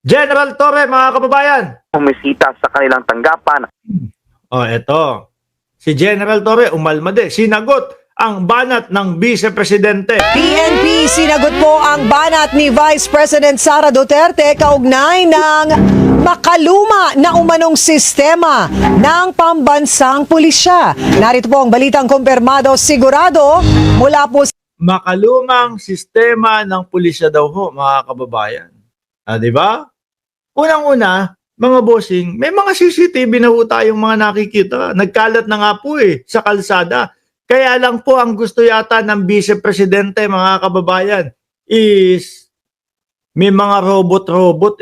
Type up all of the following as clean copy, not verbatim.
General Torre, mga kababayan. bumisita sa kanilang tanggapan. Eto. Si General Torre, umalmade. Sinagot ang banat ng Vice Presidente. PNP sinagot po ang banat ni Vice President Sara Duterte kaugnay ng makaluma na umanong sistema ng pambansang pulisya. Narito po ang balitang kumpirmado sigurado mula po Makalumang sistema ng pulisya daw ho, mga kababayan. Di ba? Unang-una, mga bossing, may mga CCTV na ho tayong mga nakikita. Nagkalat na nga po sa kalsada. Kaya lang po ang gusto yata ng Vice Presidente, mga kababayan, is may mga robot-robot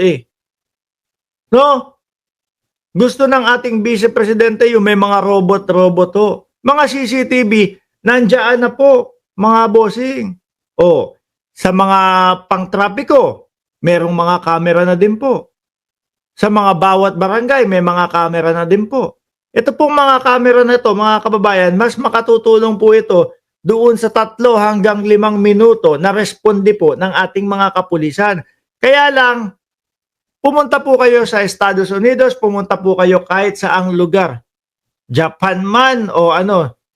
No? Gusto ng ating Vice Presidente yung may mga robot-robot ho. Mga CCTV, nandiyan na po, mga bossing. Sa mga pang-trapiko, merong mga camera na din po. Sa mga bawat barangay, may mga camera na din po. Ito pong mga camera na ito, mga kababayan, mas makatutulong po ito doon sa 3 hanggang 5 minuto na responde po ng ating mga kapulisan. Kaya lang, pumunta po kayo sa Estados Unidos, pumunta po kayo kahit saang lugar. Japan man o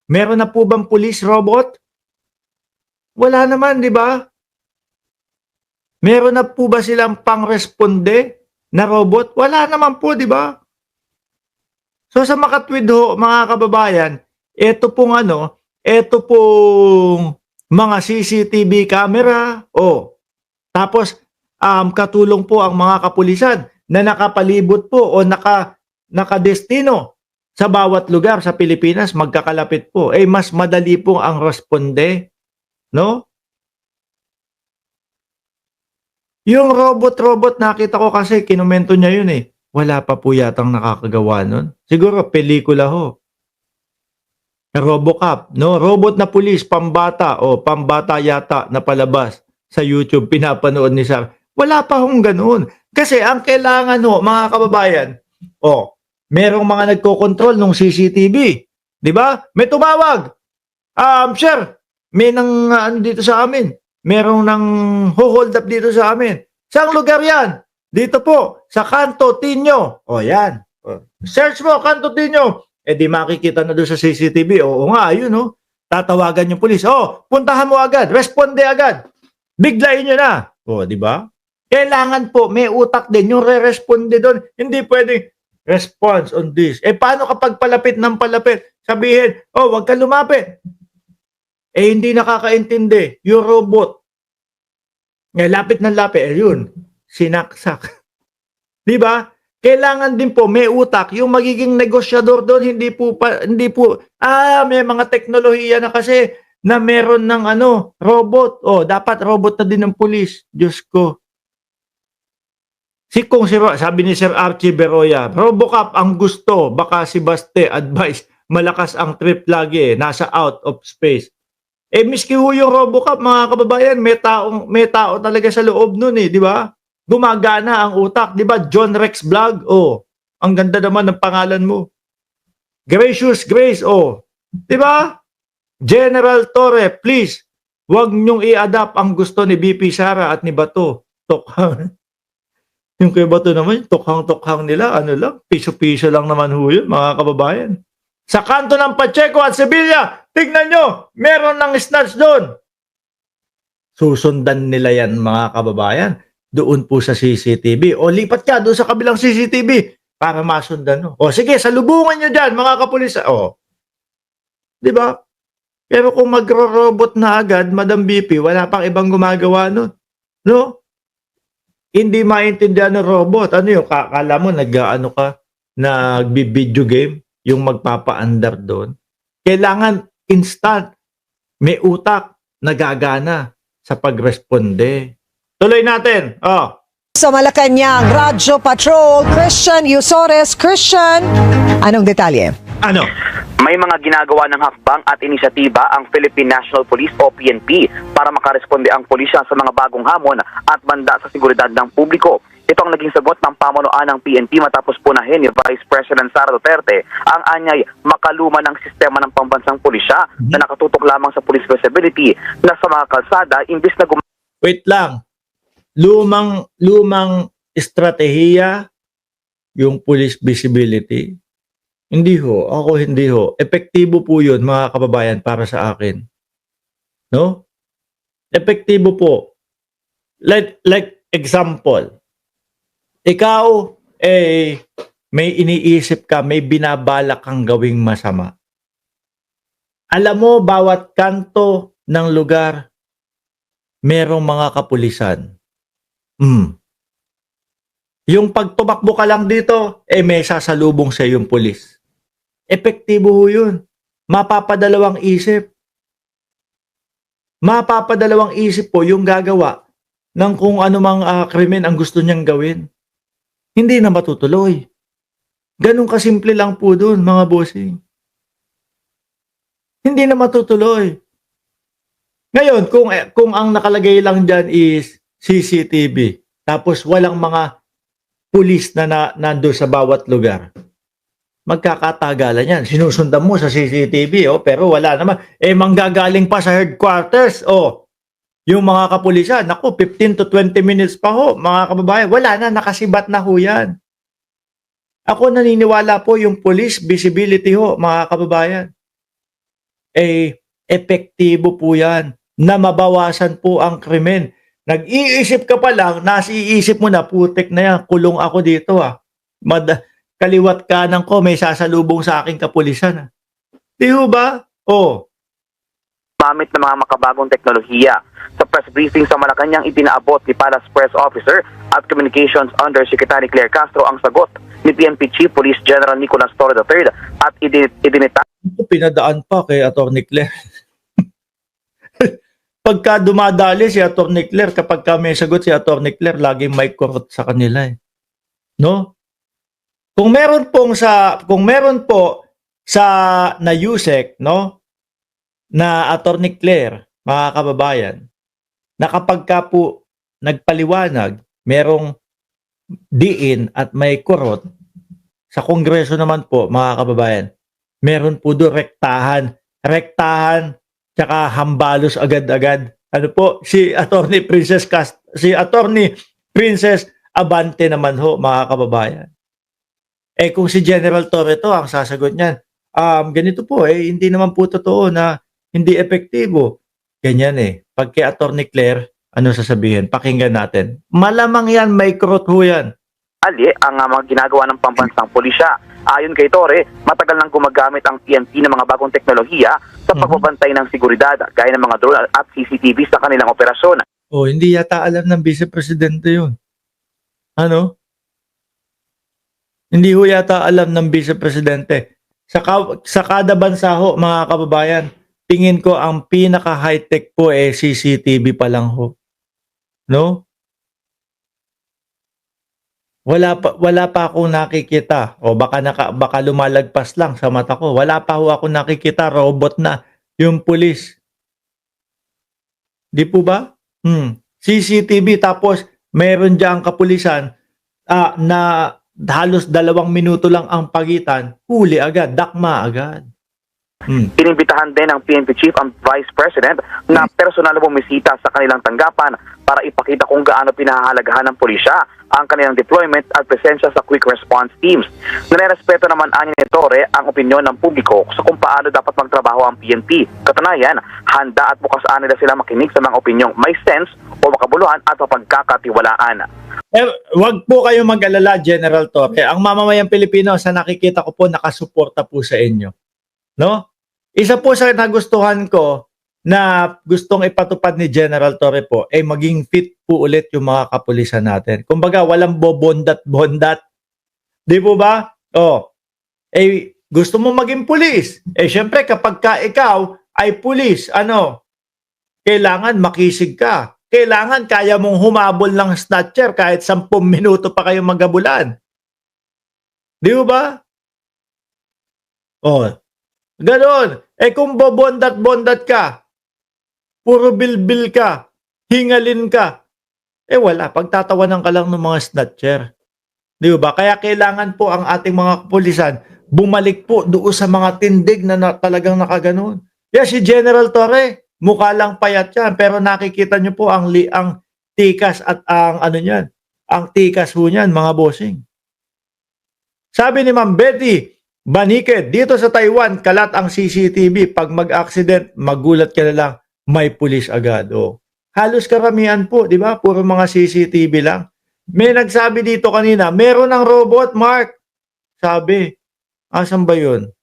meron na po bang police robot? Wala naman, di ba? Meron na po ba silang pang-responde na robot? Wala naman po, di ba? So sa makatwid ho, mga kababayan, ito pong mga CCTV camera, tapos katulong po ang mga kapulisan na nakapalibot po o nakadestino sa bawat lugar sa Pilipinas, magkakalapit po. Mas madali po ang responde, no? Yung robot-robot, nakita ko kasi, kinumento niya yun Wala pa po yatang nakakagawa nun. Siguro, pelikula ho. Robocop, no? Robot na pulis, pambata, pambata yata na palabas sa YouTube, pinapanood ni Sir. Wala pa hong ganoon. Kasi ang kailangan ho, mga kababayan, merong mga nagko-control ng CCTV. Di ba? May tumawag. Sir, may dito sa amin. Merong nang hold up dito sa amin. Saang lugar yan? Dito po, sa Kanto Tinyo. Yan. Search mo, Kanto Tinyo. Di makikita na doon sa CCTV. Oo nga, ayun Tatawagan yung pulis. Puntahan mo agad. Responde agad. Biglayin nyo na. Di ba? Kailangan po, may utak din yung re-responde doon. Hindi pwedeng response on this. Paano kapag palapit ng palapit? Sabihin, wag ka lumapit. Hindi nakakaintindi. Yung robot. Lapit ng lapit. Yun. Sinaksak. Di ba? Kailangan din po may utak yung magiging negosyador doon, hindi po may mga teknolohiya na kasi na meron ng robot. Dapat robot na din ng pulis. Diyos ko. Sabi ni Sir Archie Beroya, Robocop ang gusto, baka si Baste advice, malakas ang trip lagi, nasa out of space. Miski ho yung Robocop, mga kababayan, may tao talaga sa loob nun di ba? Gumagana ang utak, di ba? John Rex Vlog, ang ganda naman ng pangalan mo. Gracious Grace, di ba? General Torre, please, wag nyong i-adapt ang gusto ni BP Sara at ni Bato. Tokhang. Yung kay Bato naman, tokhang-tokhang nila, piso-piso lang naman ho yun, mga kababayan. Sa kanto ng Pacheco at Sevilla, tignan nyo, meron ng snatch doon. Susundan nila yan, mga kababayan. Doon po sa CCTV. Lipat ka doon sa kabilang CCTV para masundan. Sige, salubungan nyo dyan, mga kapulis. Di ba? Pero kung magro-robot na agad, Madam BP, wala pang ibang gumagawa nun. No? Hindi maintindihan ng robot. Kala mo, nag-video game, yung magpapa-andar doon. Kailangan instant, may utak, nagagana sa pagresponde. Tuloy natin. sa Malacanang Radyo Patrol, Christian Yusores. Christian, anong detalye? May mga ginagawa ng hakbang at inisyatiba ang Philippine National Police o PNP para makaresponde ang pulisya sa mga bagong hamon at banda sa seguridad ng publiko. Ito ang naging sagot ng pamunuan ng PNP matapos punahin ni Vice President Sara Duterte ang anyay makaluma ng sistema ng pambansang pulisya na nakatutok lamang sa police visibility na sa mga kalsada imbis na Wait lang. Lumang estratehiya yung police visibility? Hindi ho. Ako hindi ho. Epektibo po yun, mga kababayan, para sa akin. No? Epektibo po. Like example, ikaw, may iniisip ka, may binabalak kang gawing masama. Alam mo, bawat kanto ng lugar, merong mga kapulisan. Yung pagtumakbo ka lang dito, may sasalubong sa yung pulis. Epektibo ho yun. Mapapadalawang isip. Mapapadalawang isip po yung gagawa ng kung anumang krimen ang gusto niyang gawin. Hindi na matutuloy. Ganun kasimple lang po dun, mga bossing. Hindi na matutuloy. Ngayon, kung ang nakalagay lang dyan is CCTV, tapos walang mga pulis na nando sa bawat lugar, magkakatagalan yan. Sinusundan mo sa CCTV, pero wala naman. Manggagaling pa sa headquarters, yung mga kapulisan, naku, 15 to 20 minutes pa ho, mga kababayan, wala na, nakasibat na ho yan. Ako naniniwala po yung police visibility ho, mga kababayan. Epektibo po yan na mabawasan po ang krimen. Nag-iisip ka pa lang, nasiisip mo na, putik na yan, kulong ako dito kaliwat kanan ko, may sasalubong sa aking kapulisan. Di ho ba? Gamit ng mga makabagong teknolohiya. Sa press briefing sa Malacanang, itinaabot ni Palace Press Officer at Communications Undersecretary Claire Castro ang sagot ni PNP Chief Police General Nicolas Torre III at idinita. Pinadaan pa kay Atty. Claire. Pagka dumadali si Atty. Claire, kapag may sagot si Atty. Claire, laging may kurot sa kanila. No? Kung meron po sa na USEC, no, na Atty. Claire, mga kababayan, na kapag ka po nagpaliwanag, merong diin at may kurot, sa Kongreso naman po, mga kababayan, meron po doon rektahan, tsaka hambalos agad-agad. Ano po, si Atty. Princess Abante naman ho, mga kababayan. Kung si General Torre to, ang sasagot niyan, ganito po, hindi naman po totoo na hindi epektibo. Ganyan Pag kay Atty. Claire, ano sasabihin? Pakinggan natin. Malamang yan, may kurot ho yan. Ang mga ginagawa ng pambansang pulisya. Ayon kay Torre, matagal nang gumagamit ang PNP ng mga bagong teknolohiya sa pagbabantay ng seguridad, gaya ng mga drone at CCTV sa kanilang operasyon. Hindi yata alam ng Vice Presidente yun. Ano? Hindi ho yata alam ng Vice Presidente. Sa kada bansa ho, mga kababayan, tingin ko ang pinaka-high-tech po CCTV pa lang ho. No? Wala pa akong nakikita. Baka lumalagpas lang sa mata ko. Wala pa ho ako nakikita, robot na yung pulis. Di po ba? CCTV, tapos meron diyang kapulisan na halos 2 minuto lang ang pagitan, huli agad, dakma agad. Inimbitahan din ng PNP Chief ang Vice President na personal na bumisita sa kanilang tanggapan para ipakita kung gaano pinahahalagahan ng pulisya ang kanilang deployment at presensya sa quick response teams. Nirerespeto naman ani ni Torre ang opinyon ng publiko sa kung paano dapat magtrabaho ang PNP. Katunayan, handa at bukas nila sila makinig sa mga opinyong may sense o makabuluhan at mapagkakatiwalaan. Wag po kayo mag-alala, General Torre. Ang mamamayang Pilipino, sa nakikita ko po, nakasuporta po sa inyo. No? Isa po sa nagustuhan ko na gustong ipatupad ni General Torre po maging fit po ulit yung mga kapulisan natin. Kumbaga, walang bobondat-bondat. Di po ba? Gusto mo maging pulis. Syempre, kapag ikaw ay pulis, kailangan makisig ka. Kailangan kaya mong humabol ng snatcher kahit 10 minuto pa kayo magabulan. Di ba? Ganon. Kung bobondat-bondat ka, puro bilbil ka, hingalin ka, wala. Pagtatawanan ka lang ng mga snatcher. Di ba? Kaya kailangan po ang ating mga kapulisan bumalik po doon sa mga tindig na talagang nakaganon. Si General Torre, mukha lang payat yan, pero nakikita nyo po ang tikas at ang niyan. Ang tikas ho niyan, mga bossing. Sabi ni Ma'am Betty Baniked, dito sa Taiwan, kalat ang CCTV. Pag mag-accident, magulat ka na lang, may pulis agad. O, halos karamihan po, di ba? Puro mga CCTV lang. May nagsabi dito kanina, meron ng robot, Mark. Sabi, asan ba yun?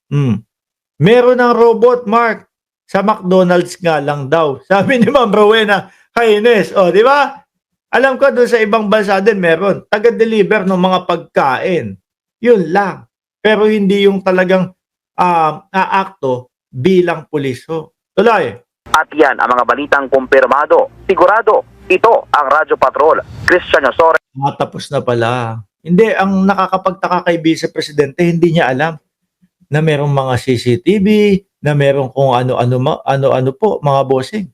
Meron ng robot, Mark. Sa McDonald's nga lang daw. Sabi ni Ma'am Rowena Haines. O, di ba? Alam ko doon sa ibang bansa din meron. Taga-deliver ng mga pagkain. Yun lang. Pero hindi yung talagang aakto bilang pulis. So, tuloy. At yan ang mga balitang kumpirmado. Sigurado, ito ang Radyo Patrol. Christian Osore. Matapos na pala. Hindi, ang nakakapagtaka kay Vice Presidente, hindi niya alam na merong mga CCTV, na merong kung ano-ano po, mga bossing.